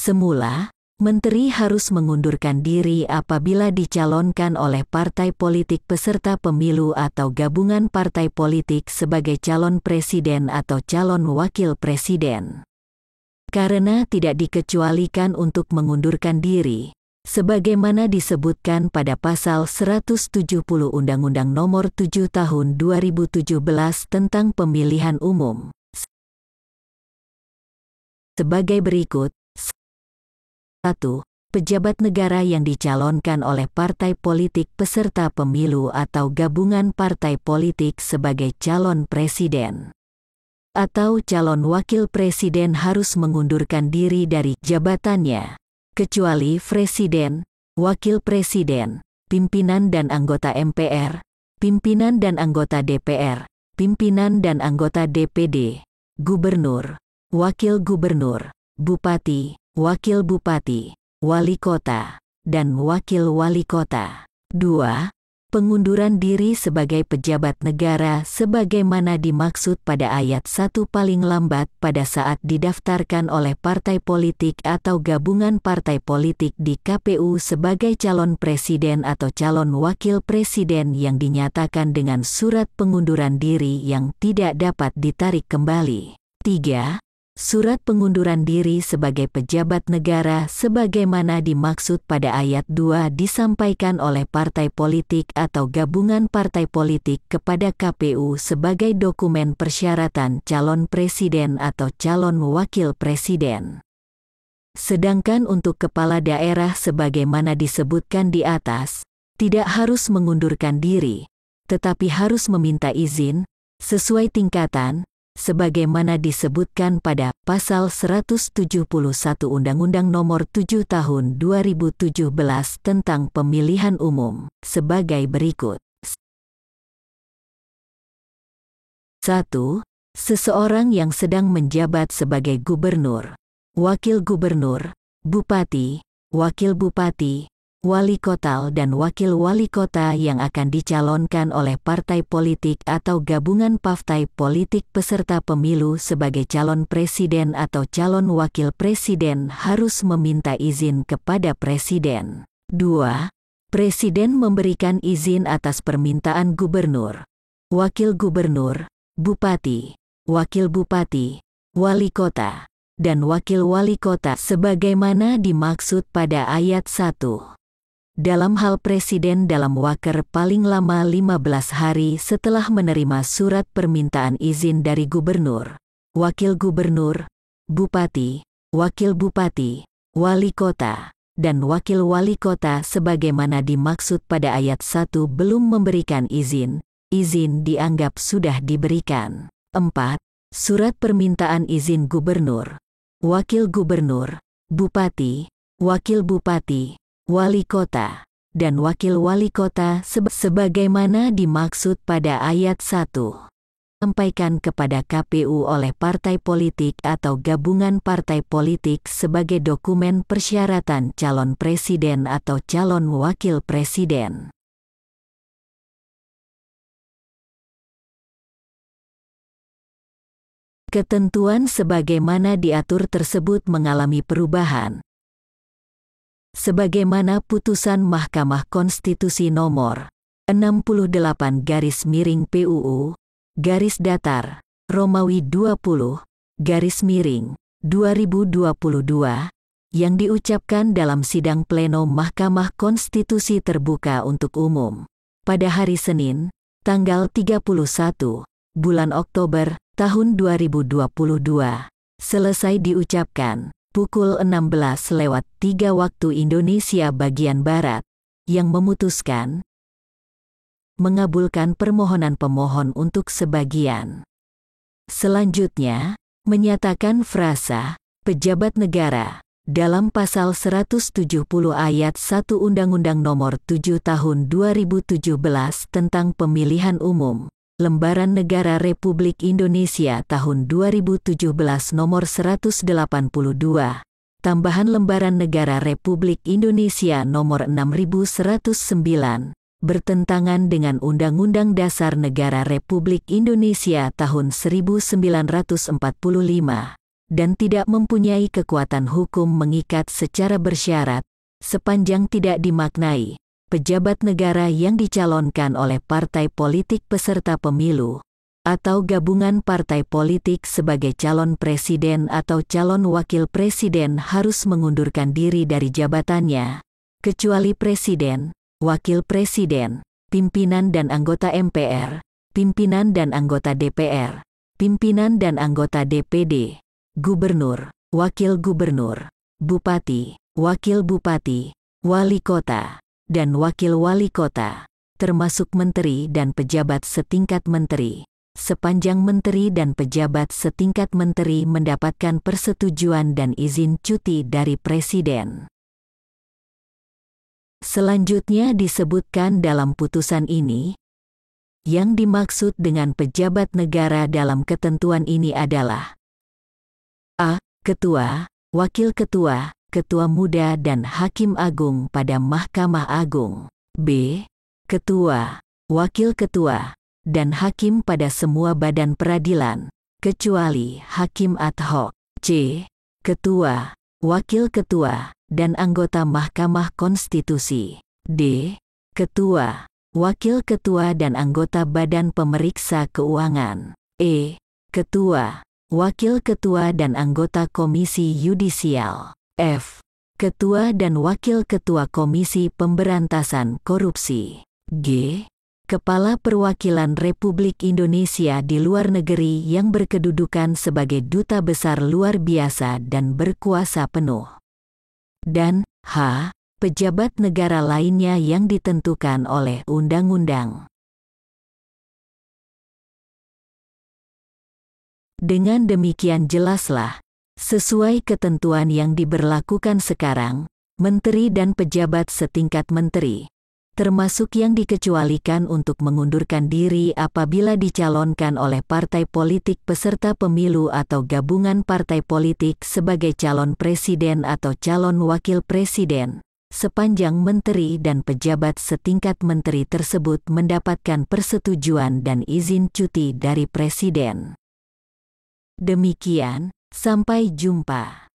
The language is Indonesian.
Semula, menteri harus mengundurkan diri apabila dicalonkan oleh partai politik peserta pemilu atau gabungan partai politik sebagai calon presiden atau calon wakil presiden. Karena tidak dikecualikan untuk mengundurkan diri, sebagaimana disebutkan pada pasal 170 Undang-Undang Nomor 7 Tahun 2017 tentang Pemilihan Umum. Sebagai berikut. 1. Pejabat negara yang dicalonkan oleh partai politik peserta pemilu atau gabungan partai politik sebagai calon presiden atau calon wakil presiden harus mengundurkan diri dari jabatannya, kecuali presiden, wakil presiden, pimpinan dan anggota MPR, pimpinan dan anggota DPR, pimpinan dan anggota DPD, gubernur, wakil gubernur, bupati, wakil bupati, wali kota, dan wakil wali kota. 2. Pengunduran diri sebagai pejabat negara sebagaimana dimaksud pada ayat 1 paling lambat pada saat didaftarkan oleh partai politik atau gabungan partai politik di KPU sebagai calon presiden atau calon wakil presiden yang dinyatakan dengan surat pengunduran diri yang tidak dapat ditarik kembali. 3. Surat pengunduran diri sebagai pejabat negara sebagaimana dimaksud pada ayat 2 disampaikan oleh partai politik atau gabungan partai politik kepada KPU sebagai dokumen persyaratan calon presiden atau calon wakil presiden. Sedangkan untuk kepala daerah sebagaimana disebutkan di atas, tidak harus mengundurkan diri, tetapi harus meminta izin, sesuai tingkatan, sebagaimana disebutkan pada pasal 171 Undang-Undang Nomor 7 Tahun 2017 tentang Pemilihan Umum, sebagai berikut. 1. Seseorang yang sedang menjabat sebagai gubernur, wakil gubernur, bupati, wakil bupati, wali kota dan wakil wali kota yang akan dicalonkan oleh partai politik atau gabungan partai politik peserta pemilu sebagai calon presiden atau calon wakil presiden harus meminta izin kepada presiden. 2. Presiden memberikan izin atas permintaan gubernur, wakil gubernur, bupati, wakil bupati, wali kota, dan wakil wali kota sebagaimana dimaksud pada ayat 1. Dalam hal presiden dalam waktu paling lama 15 hari setelah menerima surat permintaan izin dari gubernur, wakil gubernur, bupati, wakil bupati, wali kota, dan wakil wali kota sebagaimana dimaksud pada ayat 1 belum memberikan izin, izin dianggap sudah diberikan. 4. Surat permintaan izin gubernur, wakil gubernur, bupati, wakil bupati, wali kota, dan wakil wali kota sebagaimana dimaksud pada ayat 1. Sampaikan kepada KPU oleh partai politik atau gabungan partai politik sebagai dokumen persyaratan calon presiden atau calon wakil presiden. Ketentuan sebagaimana diatur tersebut mengalami perubahan. Sebagaimana putusan Mahkamah Konstitusi nomor 68/PUU Romawi 20/2022 yang diucapkan dalam sidang pleno Mahkamah Konstitusi terbuka untuk umum pada hari Senin, tanggal 31 bulan Oktober tahun 2022, selesai diucapkan pukul 16:03 waktu Indonesia bagian Barat, yang memutuskan mengabulkan permohonan pemohon untuk sebagian. Selanjutnya, menyatakan frasa pejabat negara dalam pasal 170 ayat 1 Undang-Undang Nomor 7 Tahun 2017 tentang Pemilihan Umum, Lembaran Negara Republik Indonesia tahun 2017 nomor 182, tambahan Lembaran Negara Republik Indonesia nomor 6109, bertentangan dengan Undang-Undang Dasar Negara Republik Indonesia tahun 1945, dan tidak mempunyai kekuatan hukum mengikat secara bersyarat, sepanjang tidak dimaknai pejabat negara yang dicalonkan oleh partai politik peserta pemilu atau gabungan partai politik sebagai calon presiden atau calon wakil presiden harus mengundurkan diri dari jabatannya, kecuali presiden, wakil presiden, pimpinan dan anggota MPR, pimpinan dan anggota DPR, pimpinan dan anggota DPD, gubernur, wakil gubernur, bupati, wakil bupati, wali kota, dan wakil wali kota, termasuk menteri dan pejabat setingkat menteri, sepanjang menteri dan pejabat setingkat menteri mendapatkan persetujuan dan izin cuti dari presiden. Selanjutnya disebutkan dalam putusan ini, yang dimaksud dengan pejabat negara dalam ketentuan ini adalah a. Ketua, wakil ketua, ketua muda dan hakim agung pada Mahkamah Agung. B. Ketua, wakil ketua, dan hakim pada semua badan peradilan, kecuali hakim ad hoc. C. Ketua, wakil ketua, dan anggota Mahkamah Konstitusi. D. Ketua, wakil ketua dan anggota Badan Pemeriksa Keuangan. E. Ketua, wakil ketua dan anggota Komisi Yudisial. F. Ketua dan wakil ketua Komisi Pemberantasan Korupsi. G. Kepala Perwakilan Republik Indonesia di luar negeri yang berkedudukan sebagai duta besar luar biasa dan berkuasa penuh. Dan H. Pejabat negara lainnya yang ditentukan oleh undang-undang. Dengan demikian jelaslah, sesuai ketentuan yang diberlakukan sekarang, menteri dan pejabat setingkat menteri, termasuk yang dikecualikan untuk mengundurkan diri apabila dicalonkan oleh partai politik peserta pemilu atau gabungan partai politik sebagai calon presiden atau calon wakil presiden, sepanjang menteri dan pejabat setingkat menteri tersebut mendapatkan persetujuan dan izin cuti dari presiden. Demikian, sampai jumpa.